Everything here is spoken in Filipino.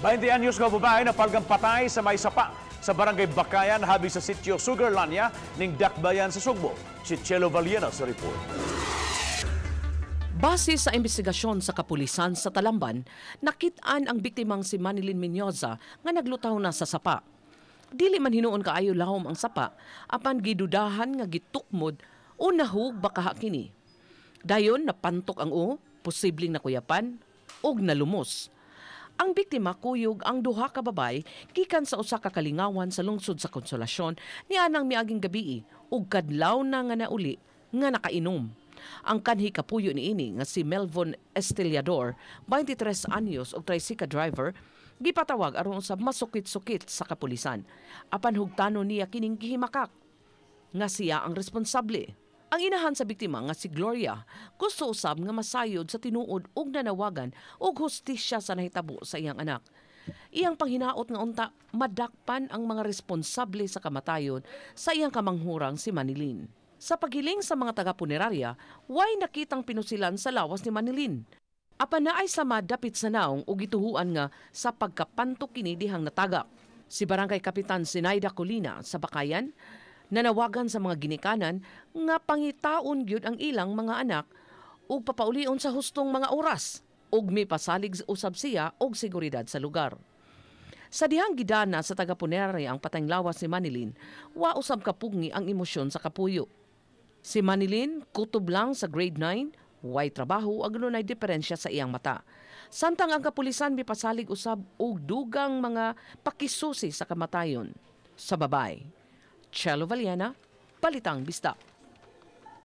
20 anyos nga babae na palgang patay sa may sapa sa barangay Bakayan habi sa sitio Sugarlania ning Dakbayan sa Sugbo. Si Chelo Valiena sa report. Base sa investigasyon sa kapulisan sa Talamban, nakitaan ang biktimang si Manilyn Menyoza nga naglutaw na sa sapa. Dili man hinuon kaayo lahom ang sapa, apan gidudahan nga gitukmod o nahug baka kini. Dayon napantok ang posibleng nakuyapan ug nalumos. Ang biktima kuyog ang duha ka babay gikan sa usa ka kalingawan sa lungsod sa Konsolasyon nianang miaging gabii ug kadlaw na nga nauli nga nakainom. Ang kanhi kapuyo niini nga si Melvon Esteliador, 23 anyos ug tricycle driver, gipatawag aron sa masukit-sukit sa kapulisan. Apan hugtanon niya kining gihimakak nga siya ang responsable. Ang inahan sa biktima nga si Gloria gusto usab nga masayod sa tinuod ug nanawagan og hustisya sa nahitabo sa iyang anak. Iyang panghinaot nga unta madakpan ang mga responsable sa kamatayon sa iyang kamanghurang si Manilyn. Sa paghiling sa mga taga-punerarya, way nakitang pinusilan sa lawas ni Manilyn. Apan naay sama dapit sa naong ug gituhuan nga sa pagkapantok kini dihang natagak. Si Barangay Kapitan Sinaida Colina sa Bakayan nanawagan sa mga ginikanan nga pangitaon gyud ang ilang mga anak ug papaulion sa hustong mga oras ug mipasalig usab siya og seguridad sa lugar. Sa dihang gidana sa taga-punerarya ang patayng lawas ni Manilyn, wa usab kapugni ang emosyon sa kapuyo. Si Manilyn kutob lang sa grade 9, way trabaho ug dunay diferensya sa iyang mata. Samtang ang kapulisan mipasalig usab og dugang mga pakisusi sa kamatayon sa babay. Chelo Valiena, Balitang Bisdak.